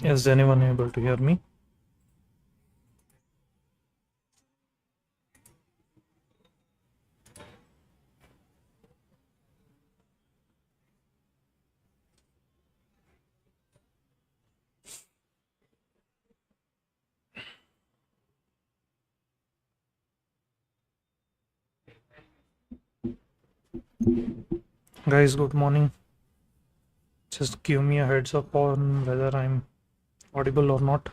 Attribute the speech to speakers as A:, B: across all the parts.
A: Is anyone able to hear me? Guys, good morning. Just give me a heads up on whether I'm audible or not.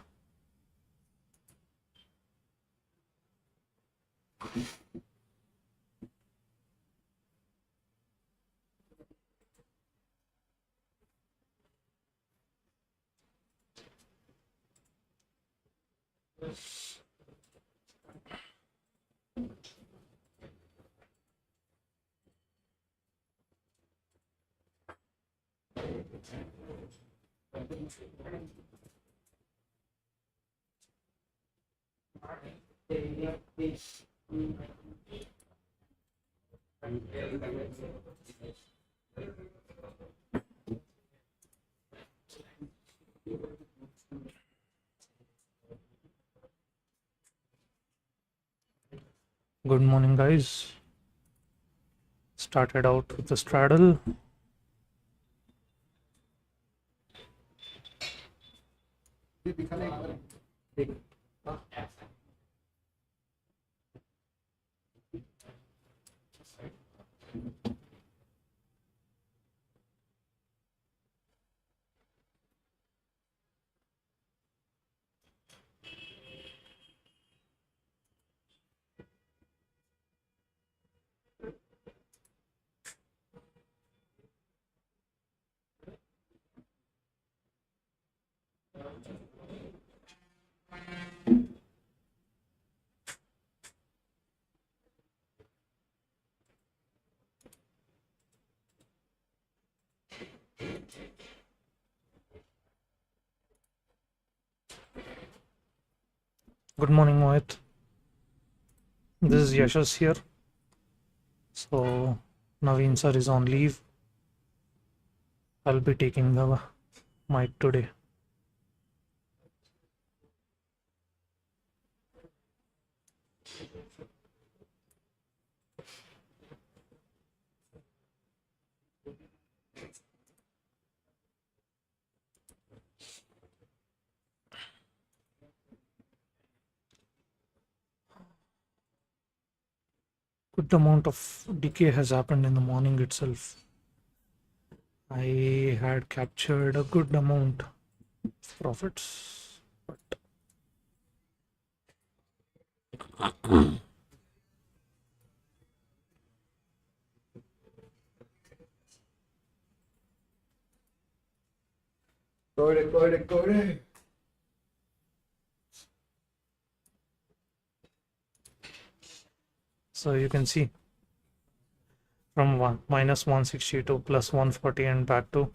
A: Good morning, guys. Started out with the straddle. Good morning, Mohit. This is Yashas here. So, Naveen sir is on leave. I'll be taking the mic today. Good amount of decay has happened in the morning itself. I had captured a good amount of profits, but
B: Corre.
A: so you can see from minus 162 plus 140 and back to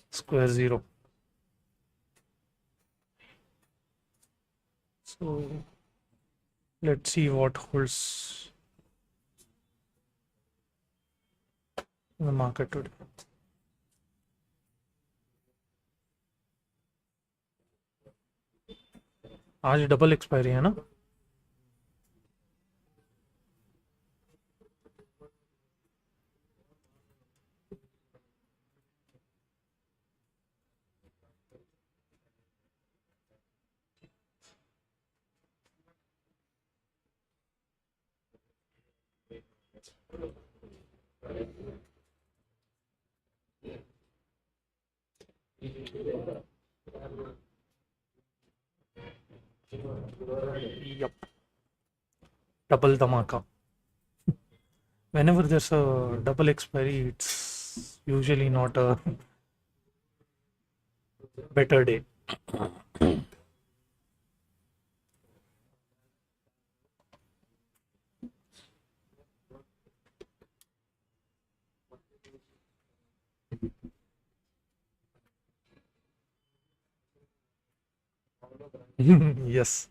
A: square zero. So let's see what holds in the market today. आज double expiry है ना? Yup. Double dhamaka. Whenever there's a double expiry, it's usually not a better day. Yes.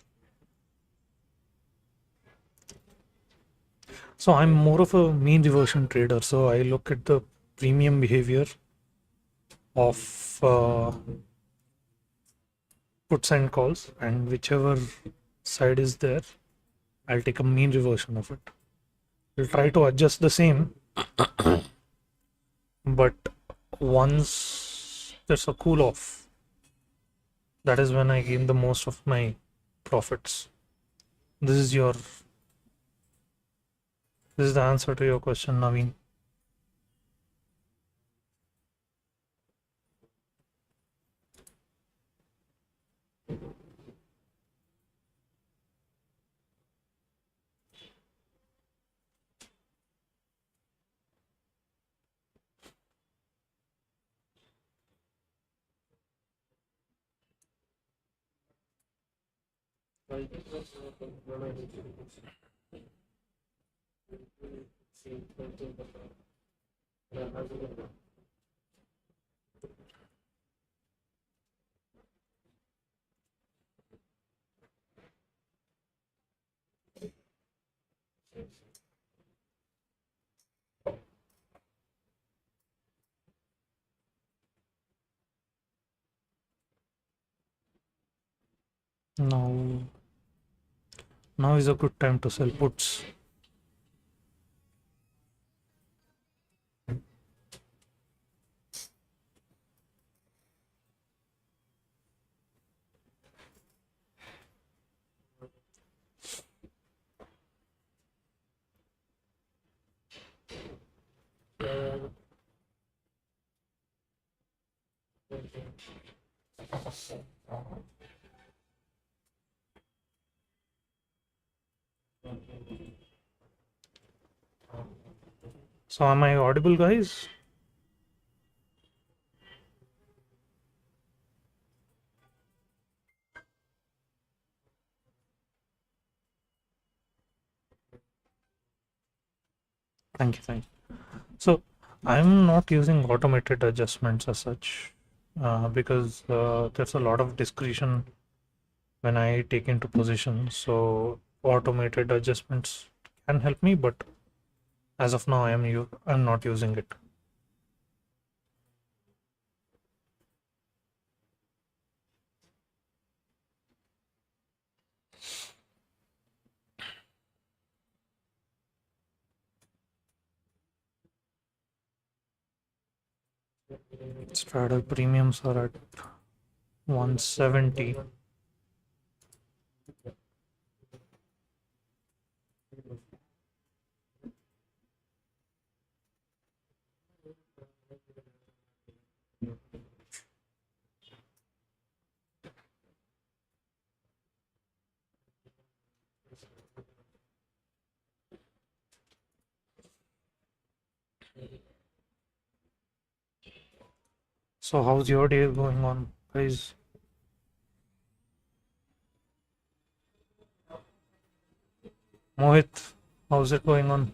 A: So I'm more of a mean reversion trader. So I look at the premium behavior of puts and calls, and whichever side is there, I'll take a mean reversion of it. We'll try to adjust the same, but once there's a cool off, that is when I gain the most of my profits. This is the answer to your question, Naveen. Now is a good time to sell puts. So am I audible, guys? Thank you. So I'm not using automated adjustments as such, because there's a lot of discretion when I take into position. So automated adjustments can help me, but as of now, I'm not using it. Straddle premiums are at 170. So how's your day going on, guys? Mohit, how's it going on?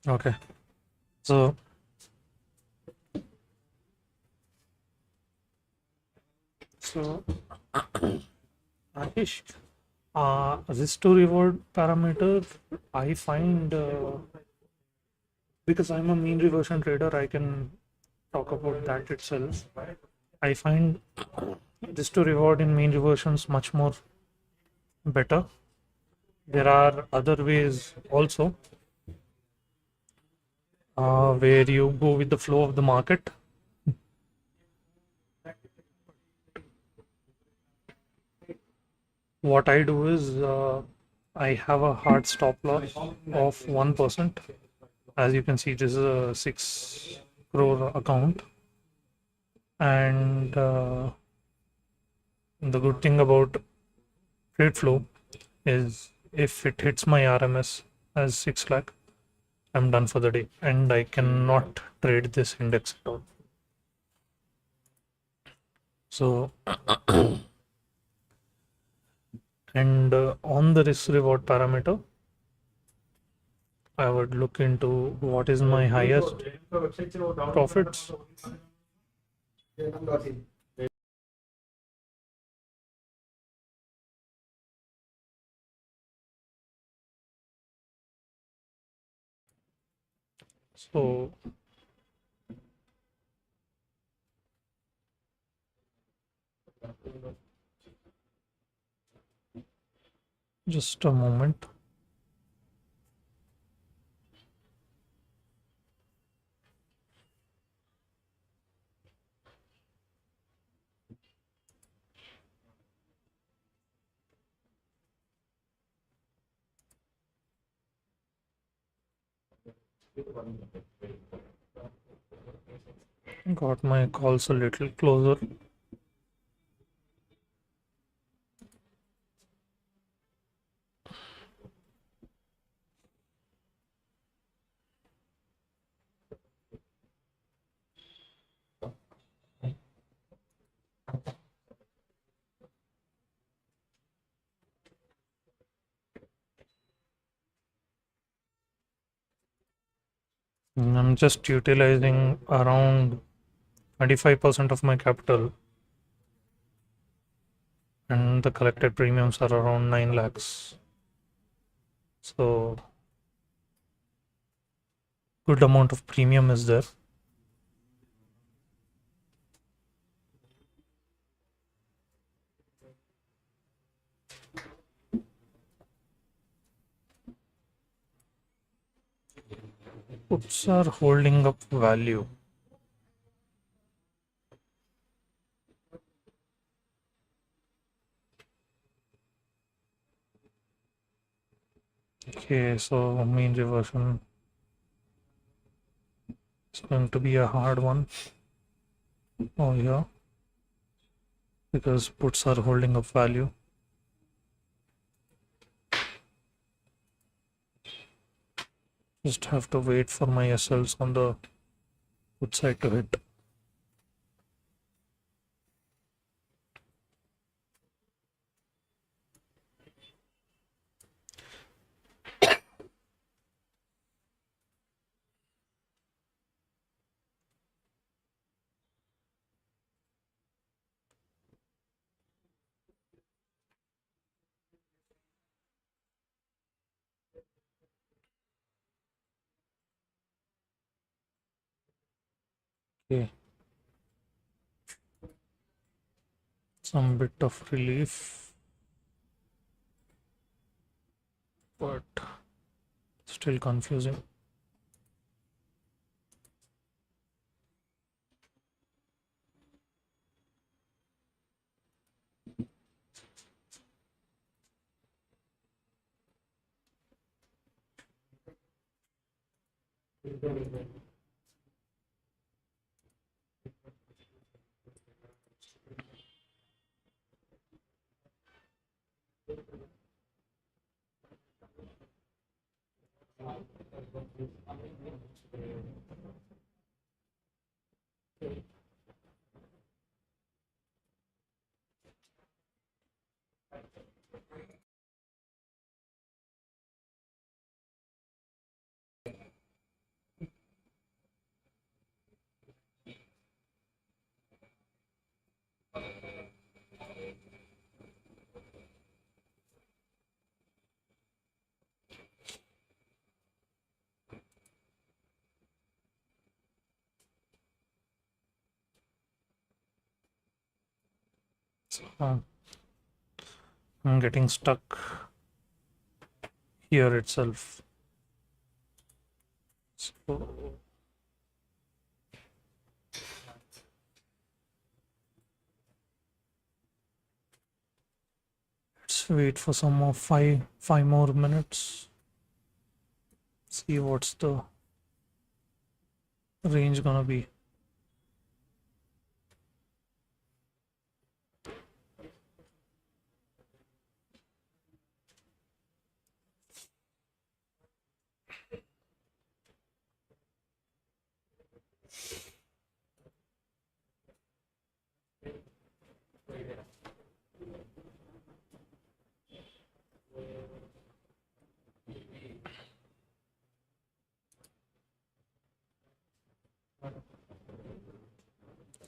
A: Okay. So Ashish, risk to reward parameter, I find, because I'm a mean reversion trader, I can talk about that itself. I find risk to reward in mean reversions much more better. There are other ways also, where you go with the flow of the market. what I do is I have a hard stop loss of 1%. As you can see, this is a 6 crore account, and the good thing about Tradeflow is if it hits my RMS as 6 lakh, I'm done for the day, and I cannot trade this index at all. So, and on the risk reward parameter, I would look into what is my highest profits. So, just a moment. Got my calls a little closer. I'm just utilizing around 25% of my capital, and the collected premiums are around 9 lakhs. So, good amount of premium is there. Puts are holding up value. Okay, so mean reversion is going to be a hard one. Oh yeah, because puts are holding up value. Just have to wait for my SLs on the put side to hit. Okay, some bit of relief, but still confusing. So, I'm getting stuck here itself. So, Let's wait for some more five more minutes. See what's the range gonna be.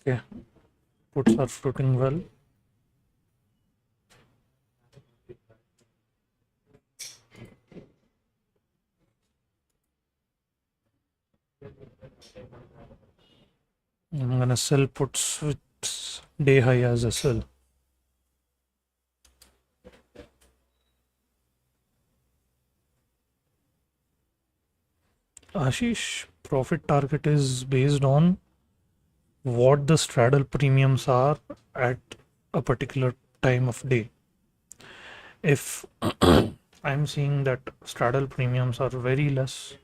A: Okay, puts are floating well. I'm gonna sell puts with day high as a sell. Ashish, profit target is based on what the straddle premiums are at a particular time of day. If I'm seeing that straddle premiums are very less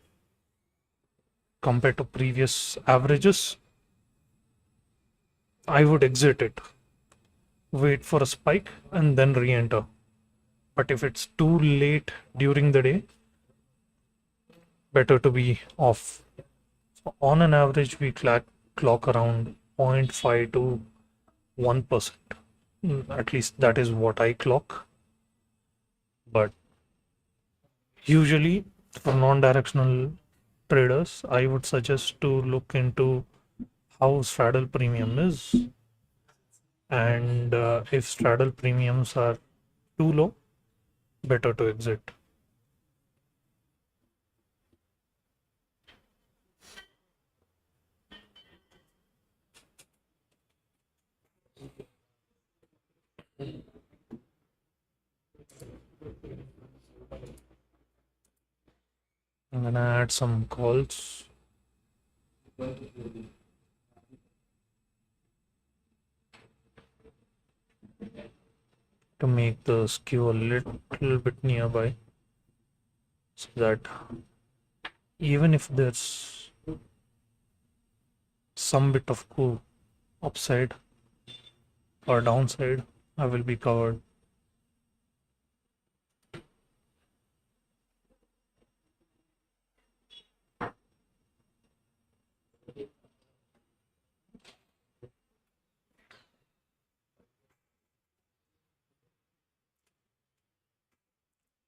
A: compared to previous averages, I would exit it, wait for a spike, and then re enter. But if it's too late during the day, better to be off. So on an average, we clock around 0.5 to 1%. At least that is what I clock. But usually, for non directional traders, I would suggest to look into how straddle premium is, and if straddle premiums are too low, better to exit. I'm gonna add some calls. To make the skew a little bit nearby, so that even if there's some bit of cool upside or downside, I will be covered.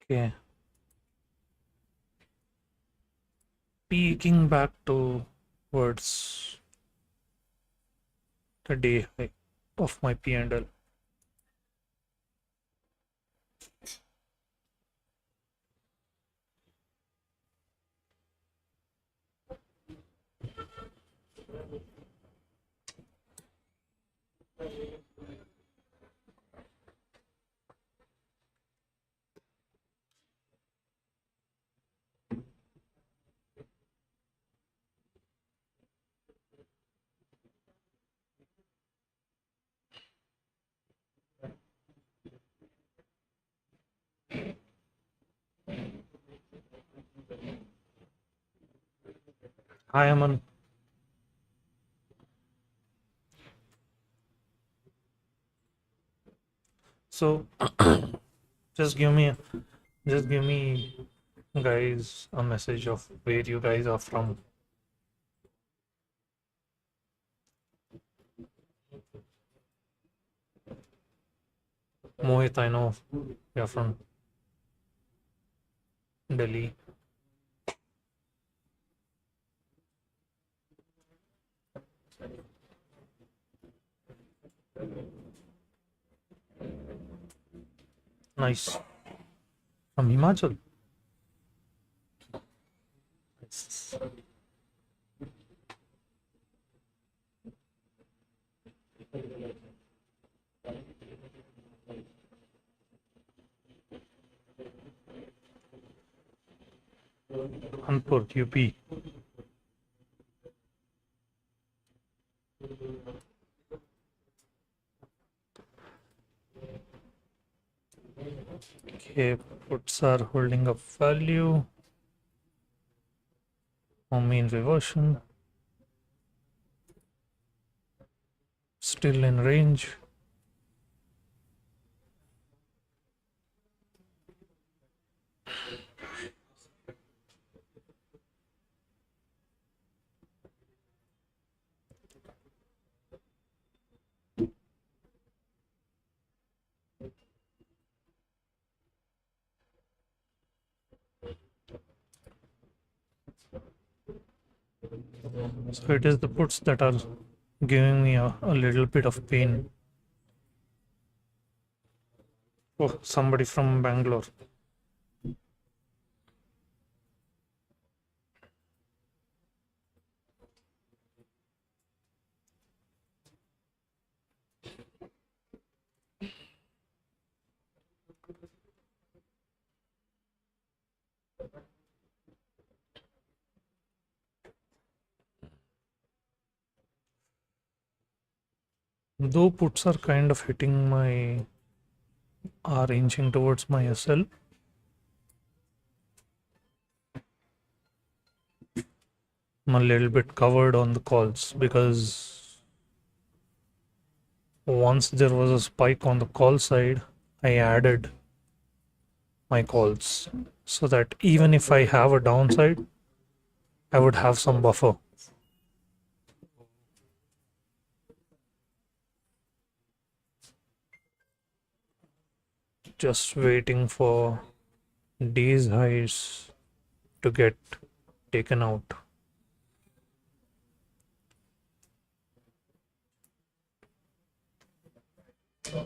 A: Okay, peeking back towards the day high of my P&L. Hi, Aman. So just give me guys a message of where you guys are from. Mohit, I know you're from Delhi. Nice. From Himachal. Nice. Kanpur, UP. Okay, puts are holding up value. Or mean reversion. Still in range. So it is the puts that are giving me a little bit of pain. Oh, somebody from Bangalore. Though puts are kind of hitting my, are inching towards my SL. I'm a little bit covered on the calls because once there was a spike on the call side, I added my calls so that even if I have a downside, I would have some buffer. Just waiting for these highs to get taken out.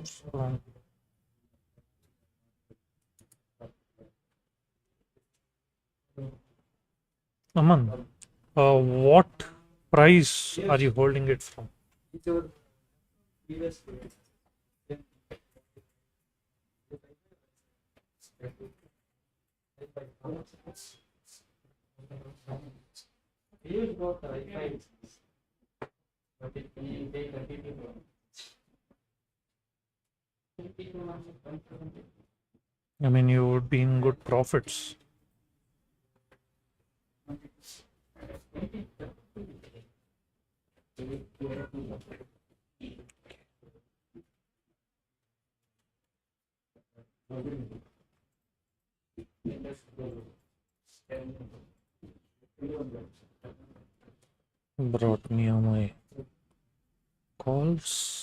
A: So, Aman, what price are you holding it from? I mean, you would be in good profits. Brought me on my calls.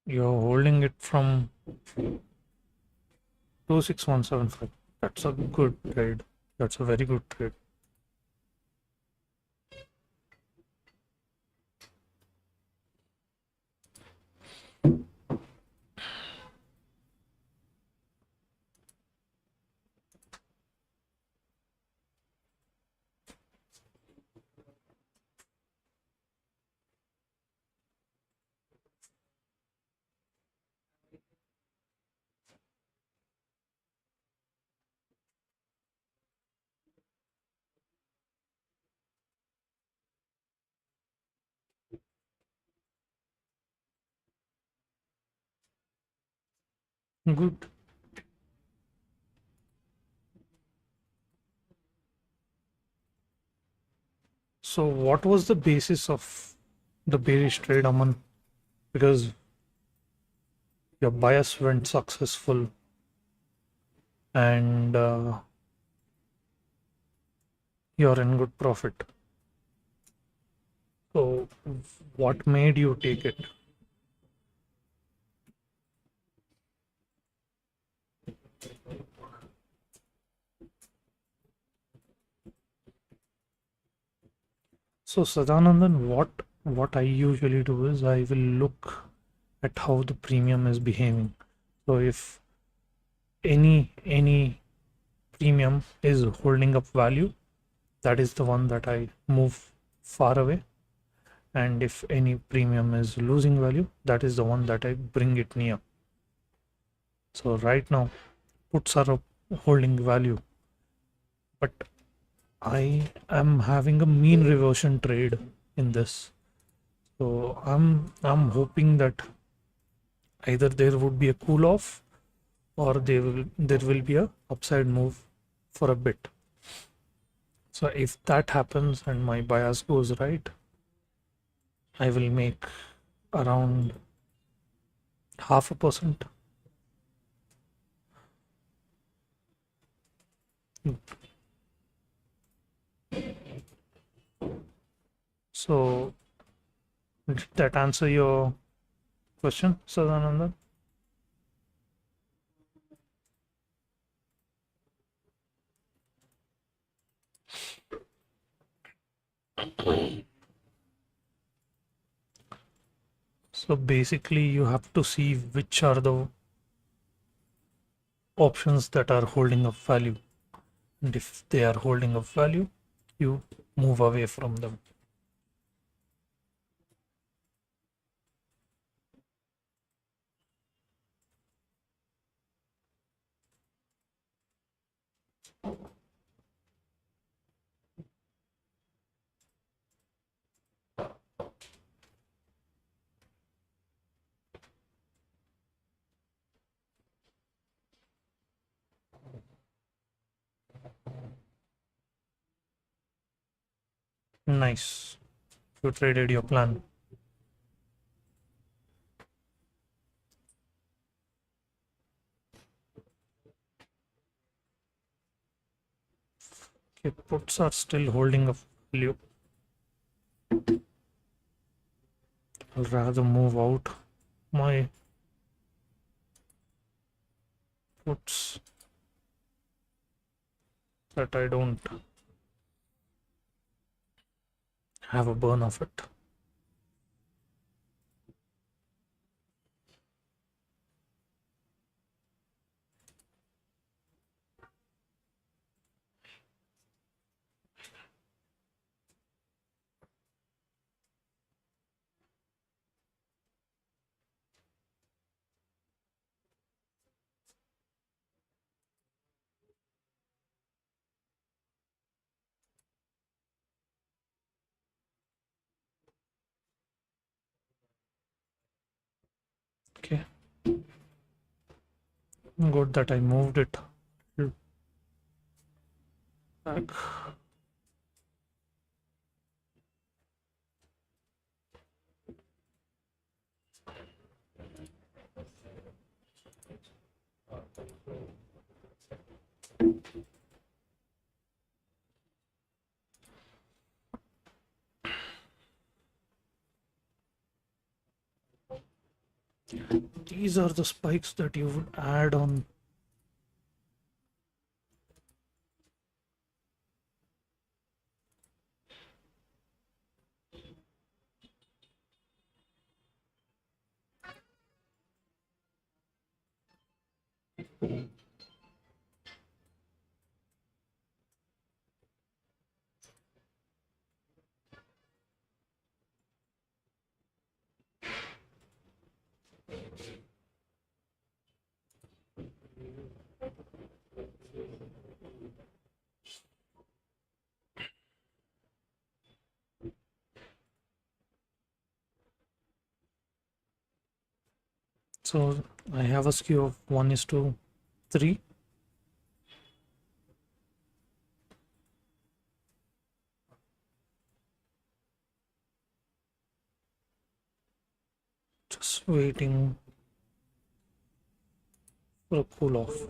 A: You're holding it from 26175. That's a good trade. That's a very good trade. Good. So, what was the basis of the bearish trade, Aman? Because your bias went successful and you're in good profit. So, what made you take it? So, Sadanandan, what what I usually do is I will look at how the premium is behaving. So if any premium is holding up value, that is the one that I move far away. And if any premium is losing value, that is the one that I bring it near. So right now, puts are up holding value, but I am having a mean reversion trade in this. So I'm hoping that either there would be a cool off or there will be a upside move for a bit. So if that happens and my bias goes right, I will make around 0.5%. So did that answer your question, Sadananda? So basically you have to see which are the options that are holding up value. And if they are holding up value, you move away from them. Nice. You traded your plan. Okay, puts are still holding up value. I'll rather move out my puts that I don't have a burn of it. Okay, good that I moved it back. These are the spikes that you would add on. So I have a skew of 1:3. Just waiting for a cool off.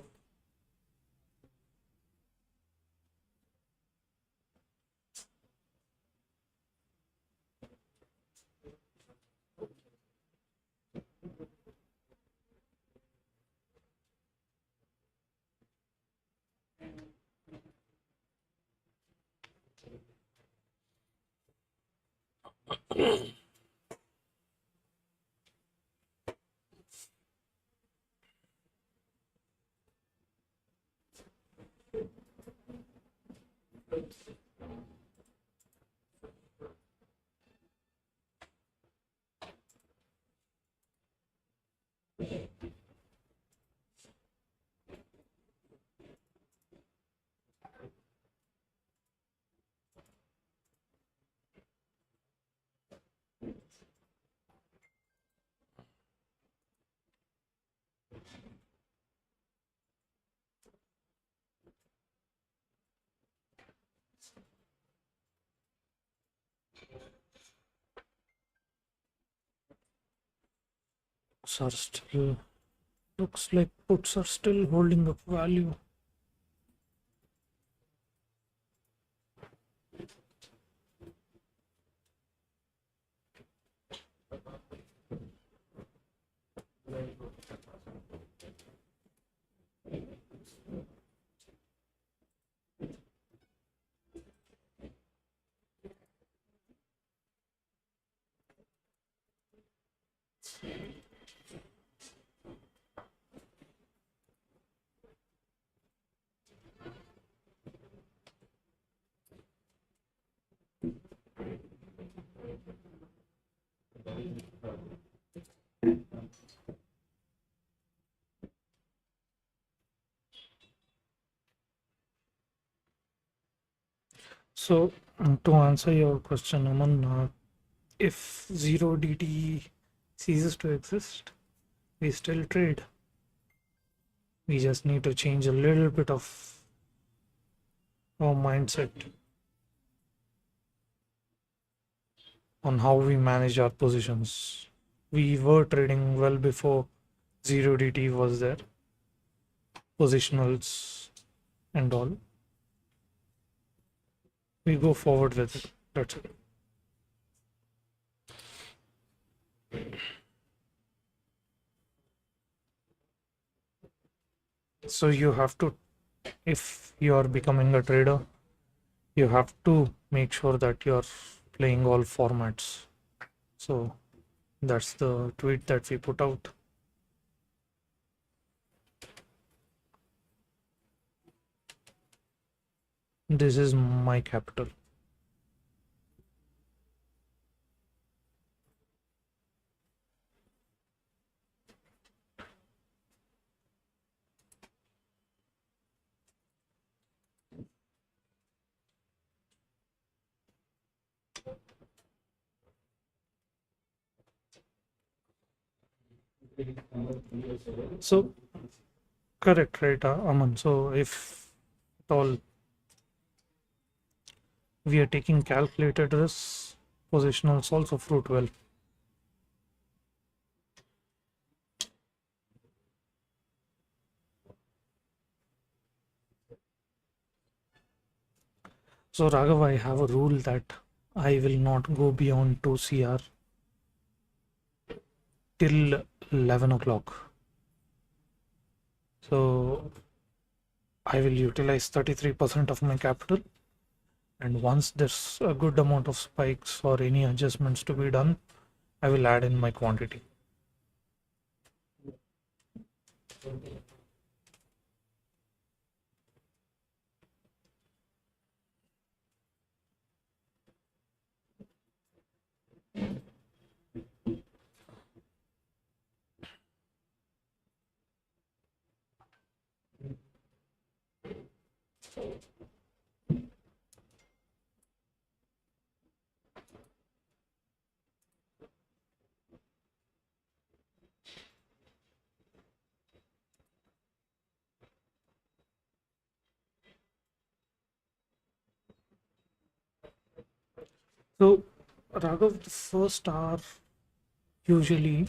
A: puts are still, looks like puts are still holding up value. So to answer your question, Aman, if 0 DT ceases to exist, we still trade. We just need to change a little bit of our mindset on how we manage our positions. We were trading well before 0 DT was there, positionals and all. We go forward with it. That's it. So you have to, if you are becoming a trader, you have to make sure that you're playing all formats. So that's the tweet that we put out. This is my capital. So correct, right, Aman? So if at all we are taking calculated risks, positionals also fruit well. So Raghav, I have a rule that I will not go beyond 2 CR till 11 o'clock. So I will utilize 33% of my capital, and once there's a good amount of spikes or any adjustments to be done, I will add in my quantity. So Raghav, the first hour usually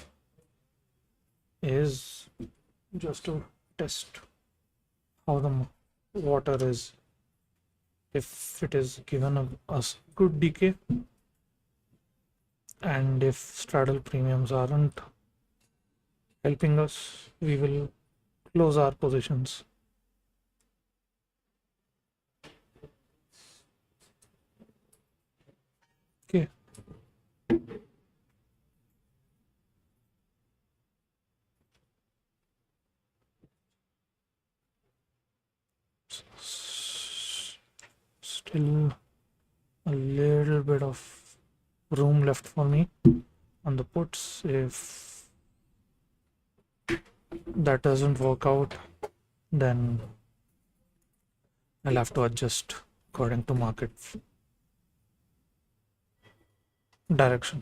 A: is just to test how the water is. If it is given a good decay, and if straddle premiums aren't helping us, we will close our positions. Okay. Still a little bit of room left for me on the puts. If that doesn't work out, then I'll have to adjust according to market direction.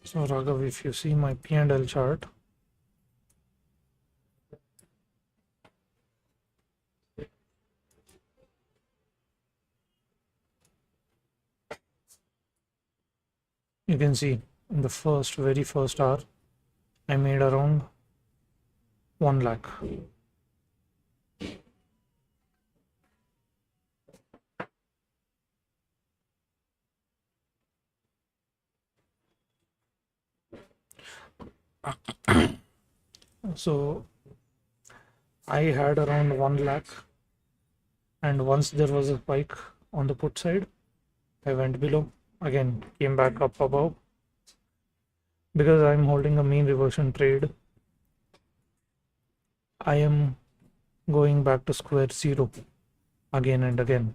A: So Raghav, if you see my P&L chart, you can see in the very first hour, I made around 1 lakh. So I had around 1 lakh, and once there was a spike on the put side, I went below, again came back up above. Because I'm holding a mean reversion trade, I am going back to square zero again and again.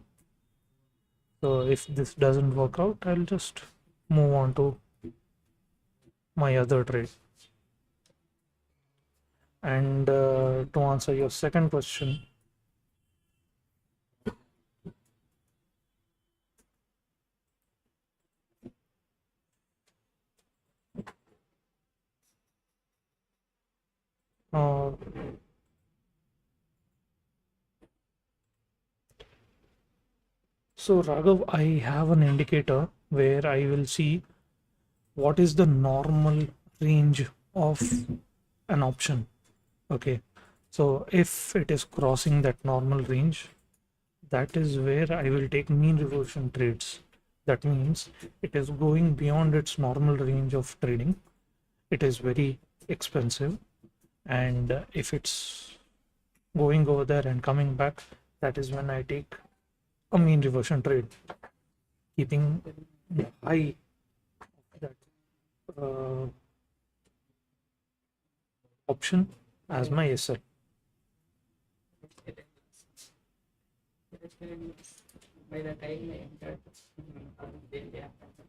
A: So if this doesn't work out, I'll just move on to my other trade. And to answer your second question, uh, so Raghav, I have an indicator where I will see what is the normal range of an option. Okay, so if it is crossing that normal range, that is where I will take mean reversion trades. That means it is going beyond its normal range of trading. It is very expensive, and if it's going over there and coming back, that is when I take a mean reversion trade, keeping the high of that option as my SL.
C: By the time I entered, they happened.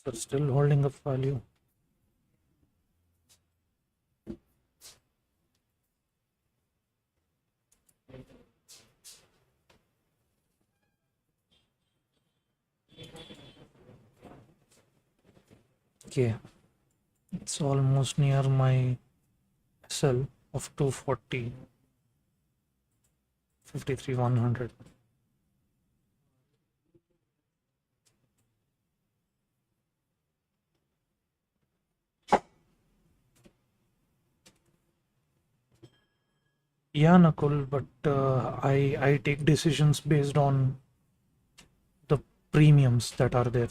A: So still holding up value. Okay, it's almost near my SL of 240, 53, 100. Yeah, Nakul, but I take decisions based on the premiums that are there.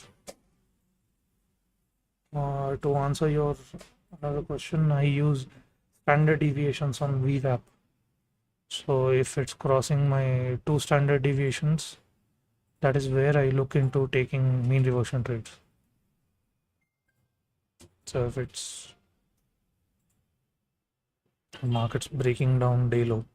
A: To answer your another question, I use standard deviations on VWAP. So if it's crossing my 2 standard deviations, that is where I look into taking mean reversion trades. So if it's market's breaking down day low,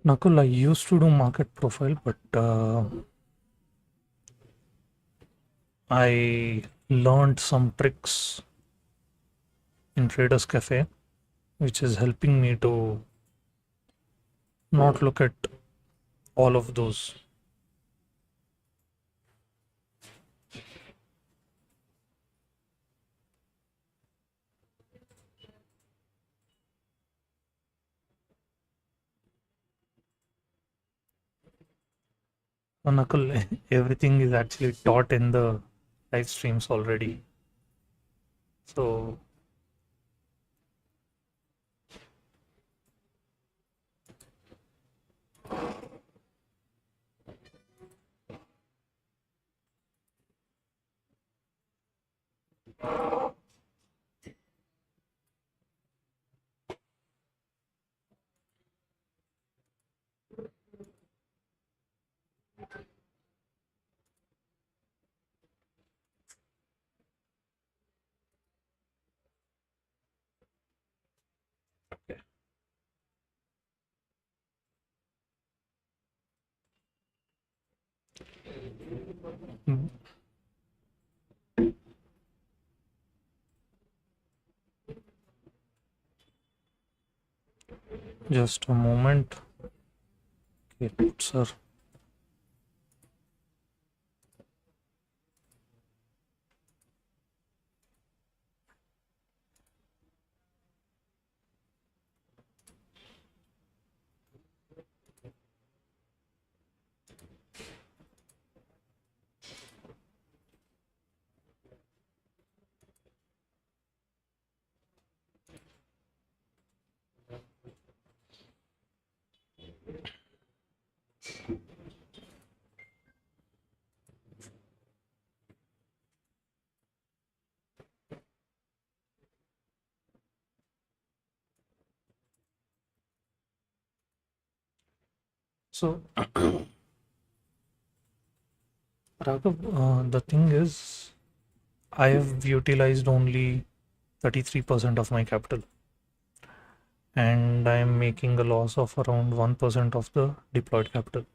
A: Nakul, I used to do market profile, but I learned some tricks in Traders Cafe, which is helping me to not look at all of those. So, Nakul, everything is actually taught in the live streams already. So Mm. Just a moment. Okay, sir. So, Raghav, the thing is, I have utilized only 33% of my capital, and I am making a loss of around 1% of the deployed capital.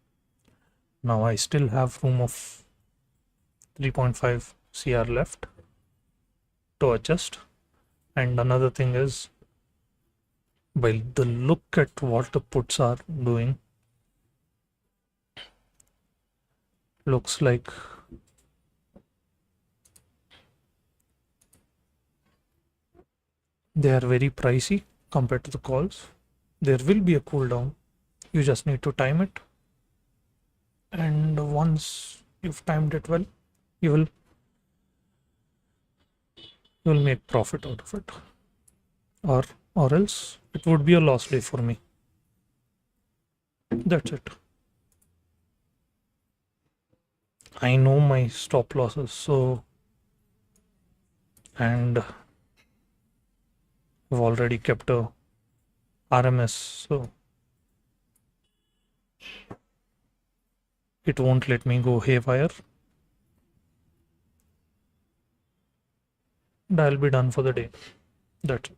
A: Now I still have room of 3.5 CR left to adjust. And another thing is, by the look at what the puts are doing, looks like they are very pricey compared to the calls. There will be a cool down. You just need to time it. And once you've timed it well, you will make profit out of it. Or else it would be a loss day for me. That's it. I know my stop losses, so, and I've already kept a RMS, so it won't let me go haywire. And I'll be done for the day. That's it.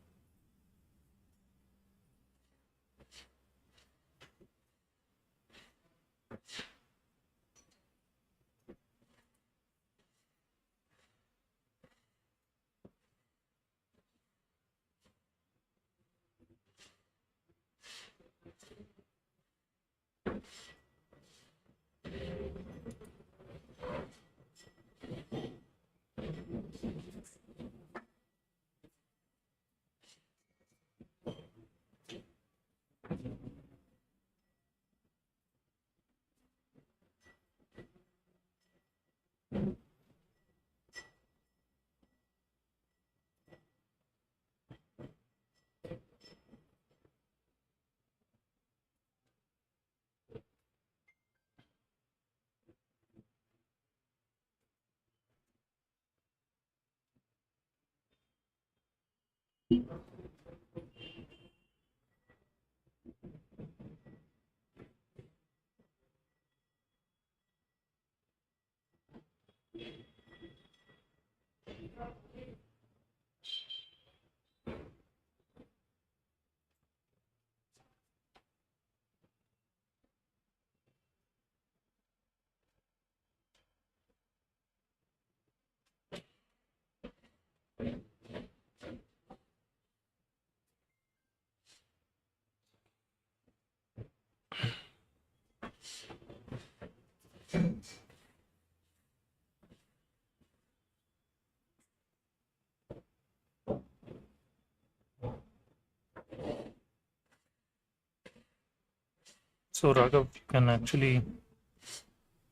A: So Raghav, you can actually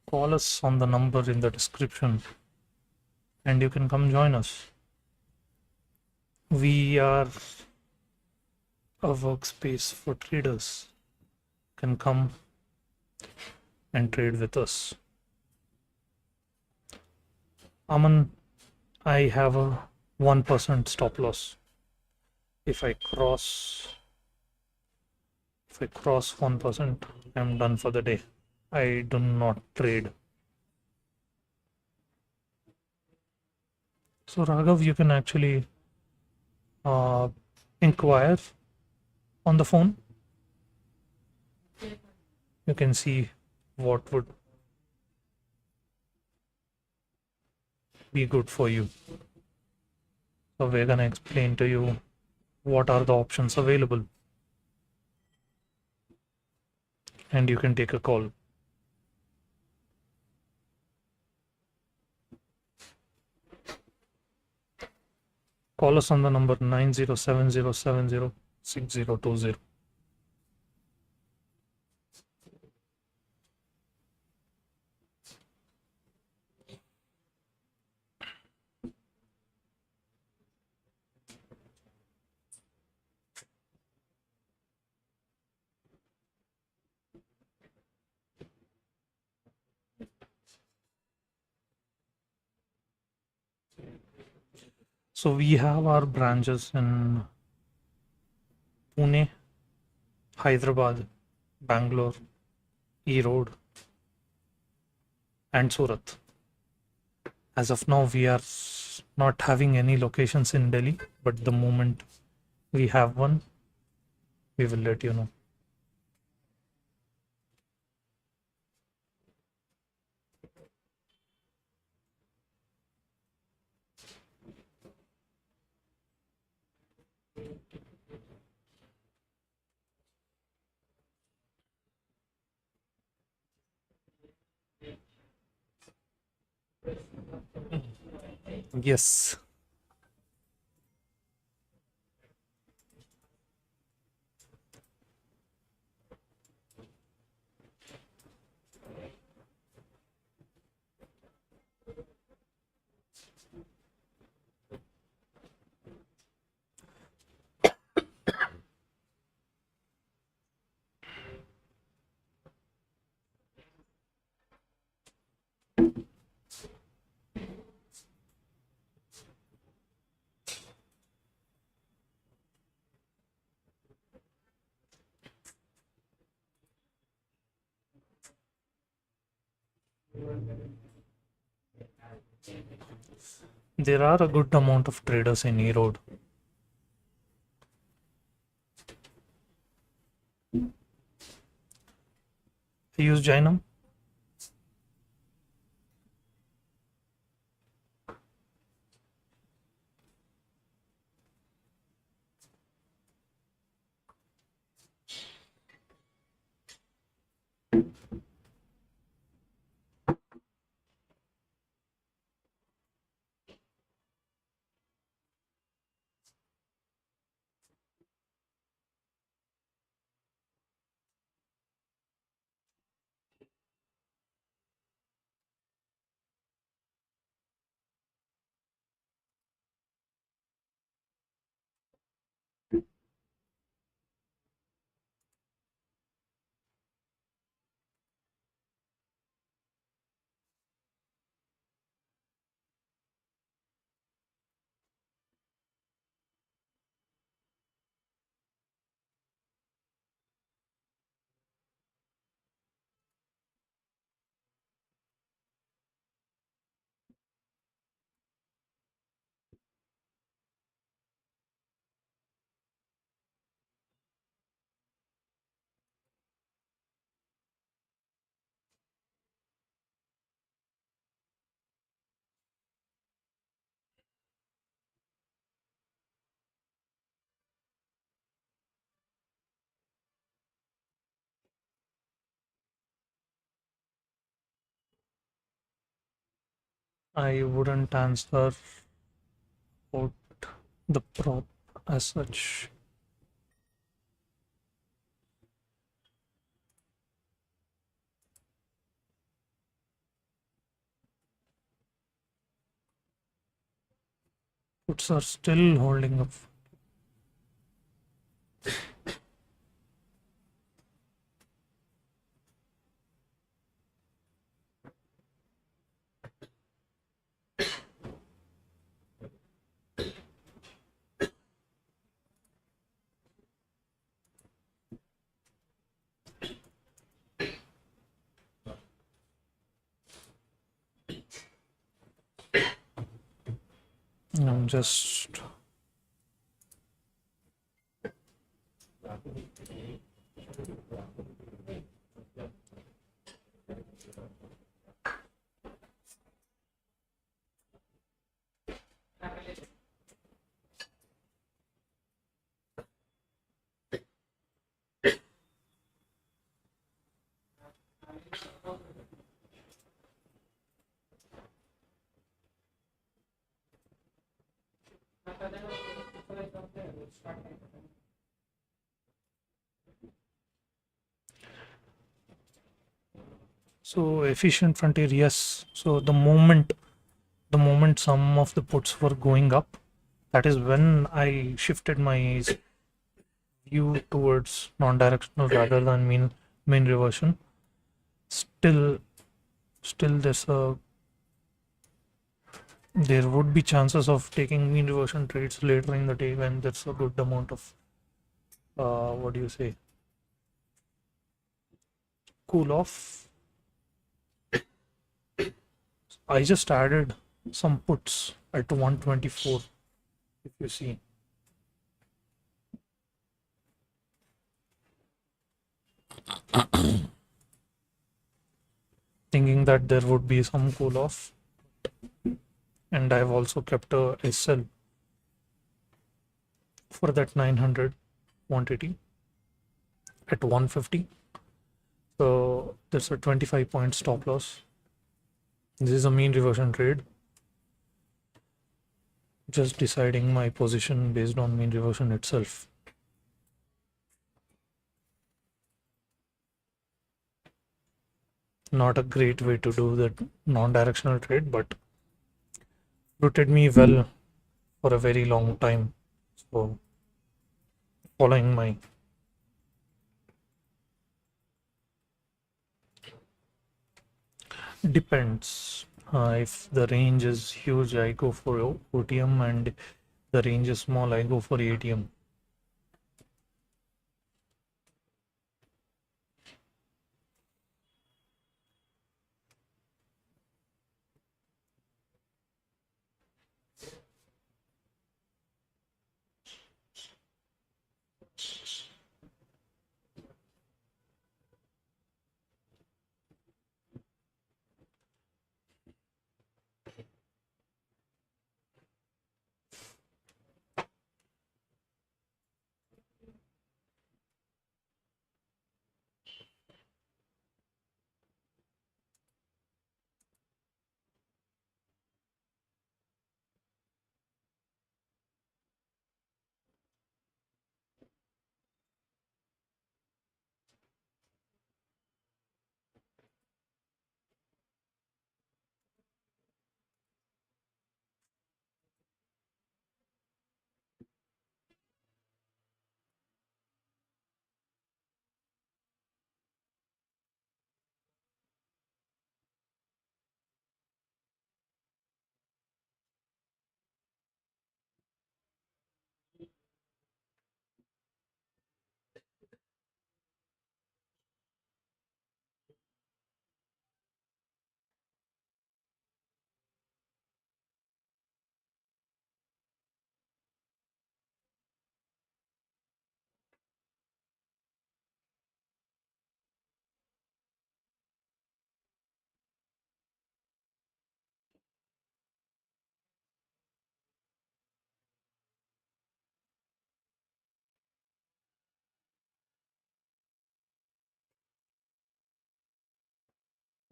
A: call us on the number in the description and you can come join us. We are a workspace for traders. You can come and trade with us. Aman, I have a 1% stop loss. If I cross 1%, I'm done for the day. I do not trade. So Raghav, you can actually inquire on the phone. You can see what would be good for you. So we're gonna explain to you what are the options available, and you can take a call. Call us on the number 9070706020. So we have our branches in Pune, Hyderabad, Bangalore, Erode, and Surat. As of now, we are not having any locations in Delhi, but the moment we have one, we will let you know. Yes. There are a good amount of traders in Erode. I use Jainam. I wouldn't answer about the prop as such. Puts are still holding up. I'm just So efficient frontier, yes. So the moment some of the puts were going up, that is when I shifted my view towards non-directional rather than mean reversion. Still, still there would be chances of taking mean reversion trades later in the day when there's a good amount of what do you say, cool off. I just added some puts at 124, if you see. Thinking that there would be some cool off, and I've also kept a SL for that 900 quantity at 150. So there's a 25-point stop loss. This is a mean reversion trade. Just deciding my position based on mean reversion itself. Not a great way to do that non-directional trade, but suited me well for a very long time. So following my depends. If the range is huge, I go for OTM, and the range is small, I go for ATM.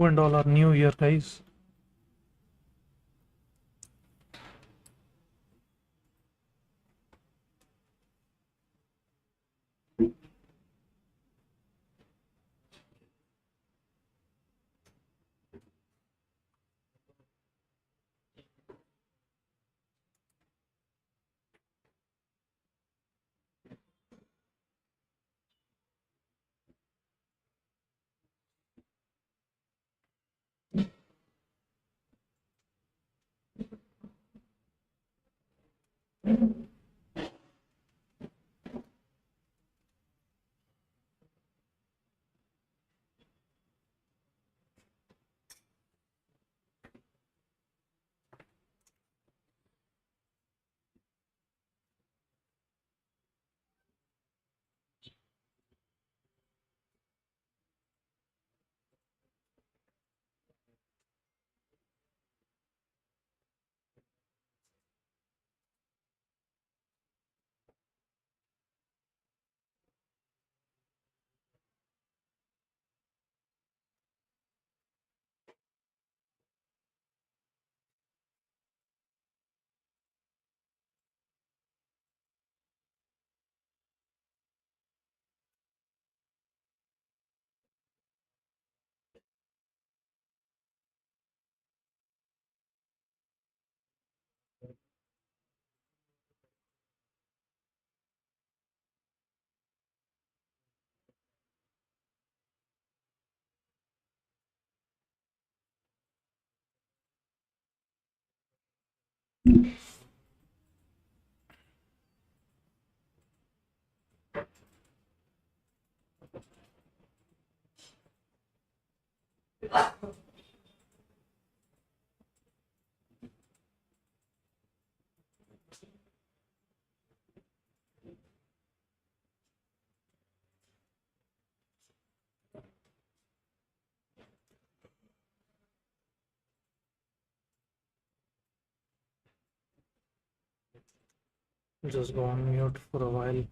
A: $1 new year, guys. Just go on mute for a while.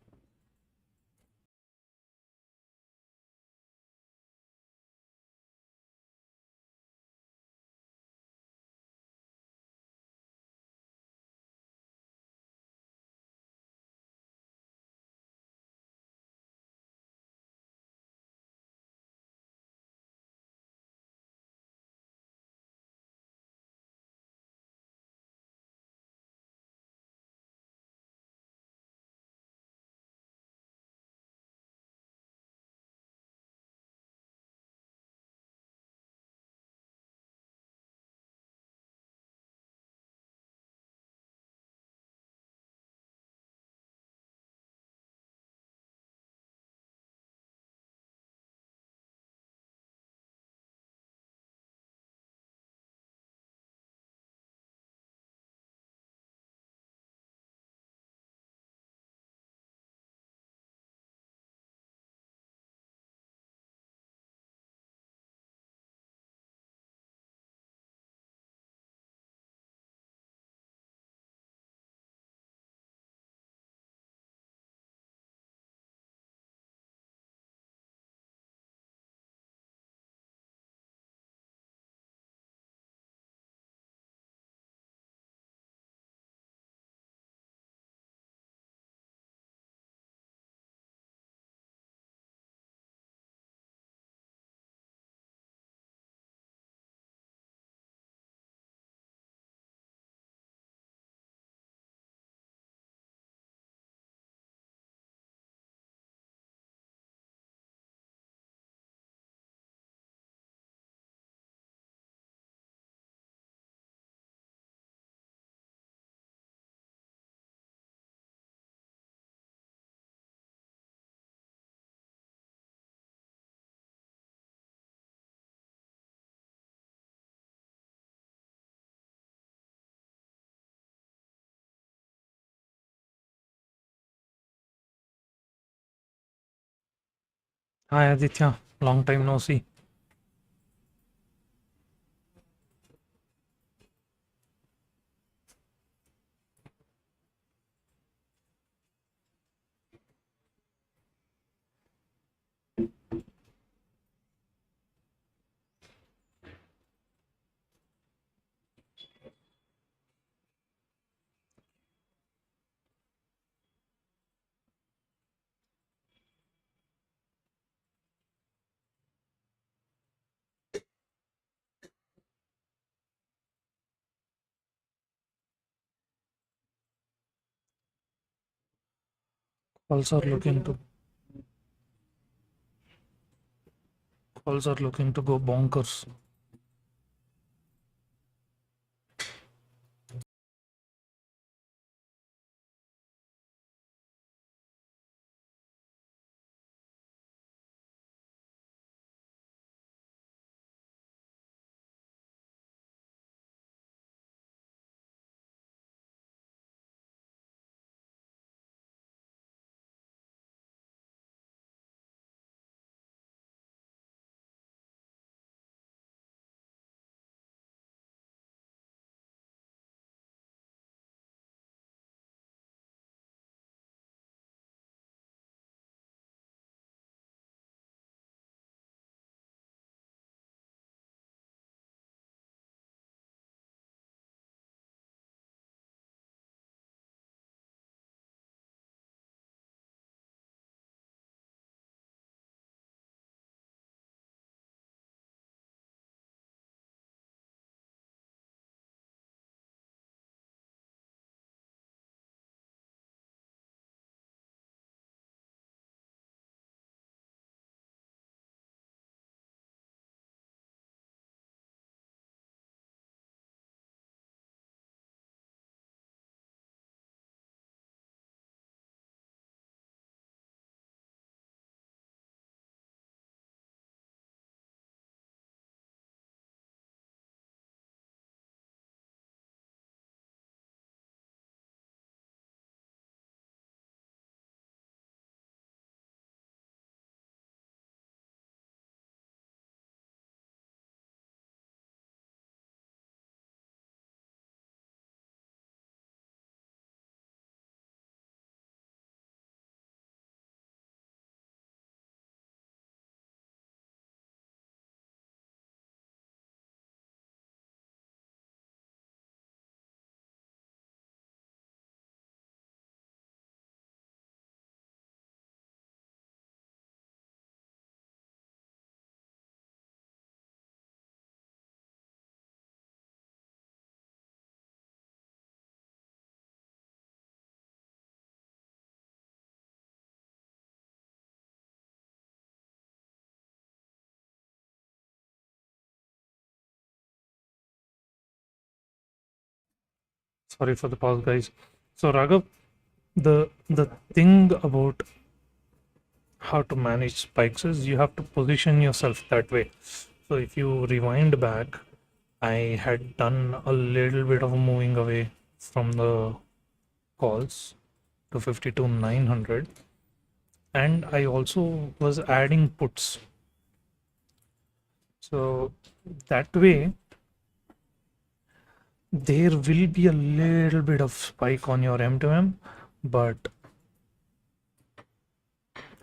A: Hi Aditya, long time no see. Calls are looking to go bonkers. Sorry for the pause, guys. So Raghav, the thing about how to manage spikes is you have to position yourself that way. So if you rewind back, I had done a little bit of moving away from the calls to 52,900, and I also was adding puts. So that way there will be a little bit of spike on your M2M, but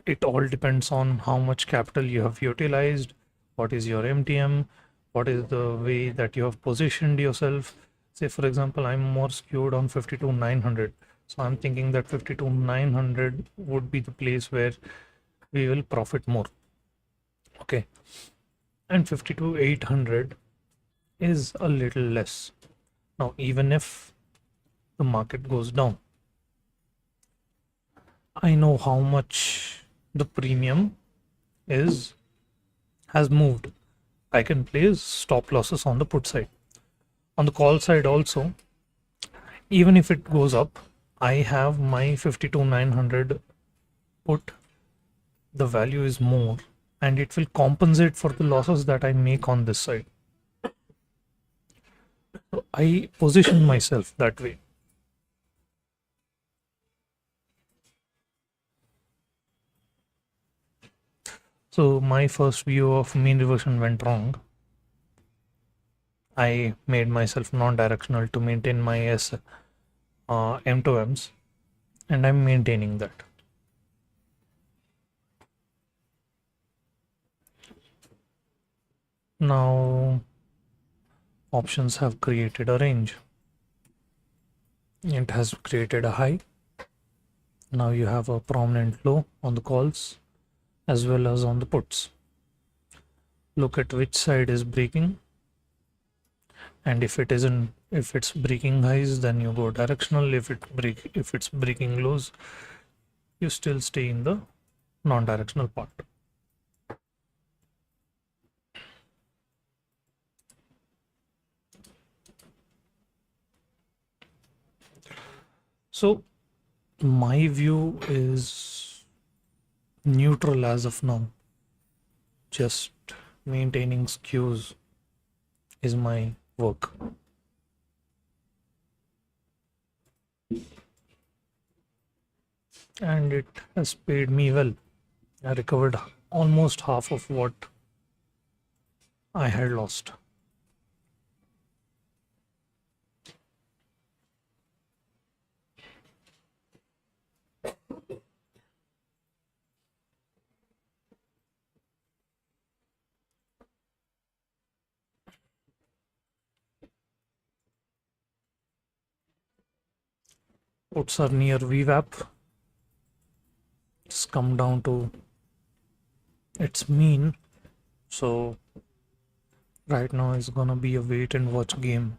A: it all depends on how much capital you have utilized, what is your MTM, what is the way that you have positioned yourself. Say, for example, I'm more skewed on 52,900. So I'm thinking that 52,900 would be the place where we will profit more. Okay. And 52,800 is a little less. Now, even if the market goes down, I know how much the premium has moved. I can place stop losses on the put side. On the call side also, even if it goes up, I have my 52,900 put. The value is more, and it will compensate for the losses that I make on this side. So I position myself that way. So my first view of mean reversion went wrong. I made myself non-directional to maintain my M2Ms, and I'm maintaining that. Now options have created a range. It has created a high. Now you have a prominent low on the calls as well as on the puts. Look at which side is breaking, and if it's breaking highs, then you go directional. If it's breaking lows, you still stay in the non-directional part. So my view is neutral as of now. Just maintaining skews is my work. And it has paid me well. I recovered almost half of what I had lost. Puts are near VWAP. It's come down to its mean. So right now it's gonna be a wait and watch game.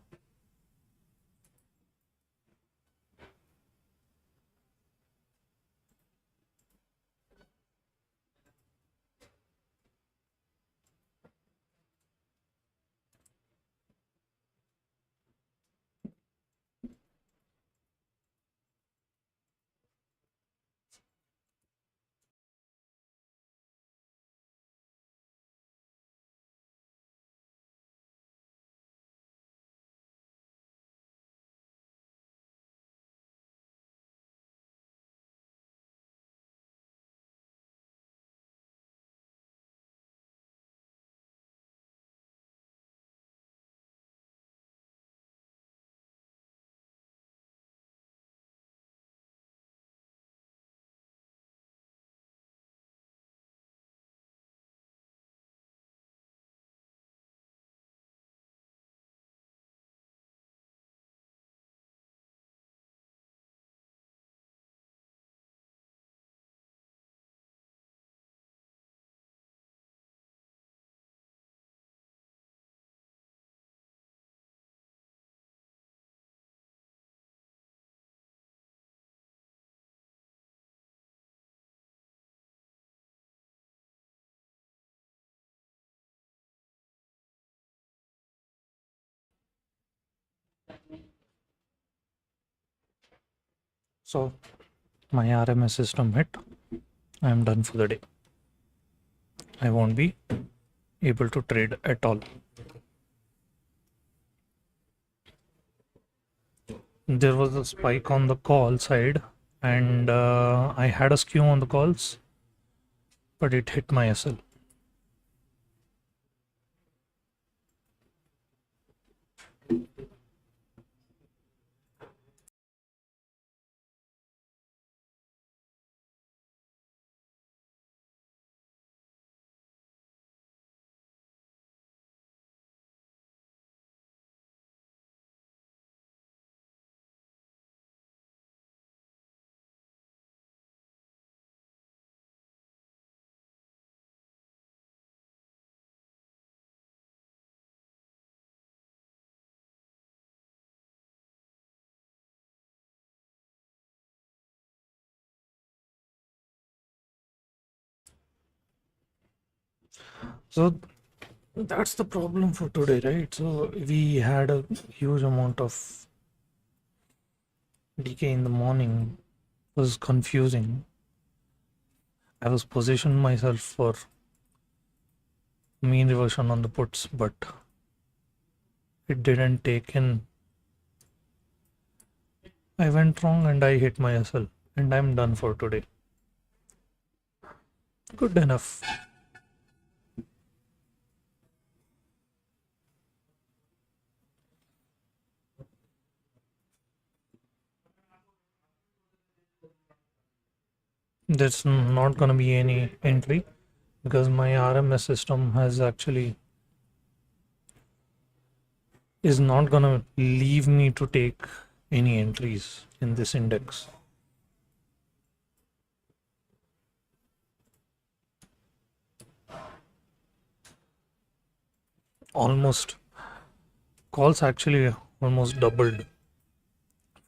A: So my RMS system hit. I am done for the day. I won't be able to trade at all. There was a spike on the call side, and I had a skew on the calls, but it hit my SL. So that's the problem for today, right? So we had a huge amount of decay in the morning. It was confusing. I was positioned myself for mean reversion on the puts, but it didn't take in. I went wrong and I hit my SL, and I'm done for today. Good enough. There's not gonna be any entry because my RMS system has actually is not gonna leave me to take any entries in this index. Almost calls actually almost doubled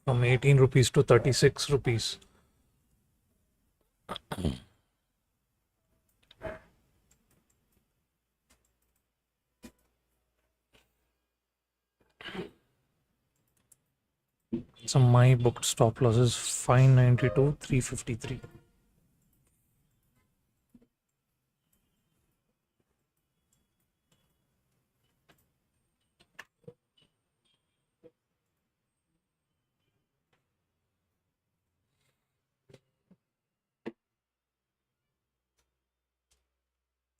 A: from 18 rupees to 36 rupees. So my booked stop loss is 592, 353.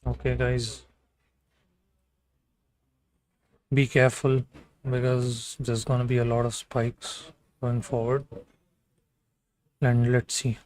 A: Okay, guys, be careful because there's going to be a lot of spikes going forward, and let's see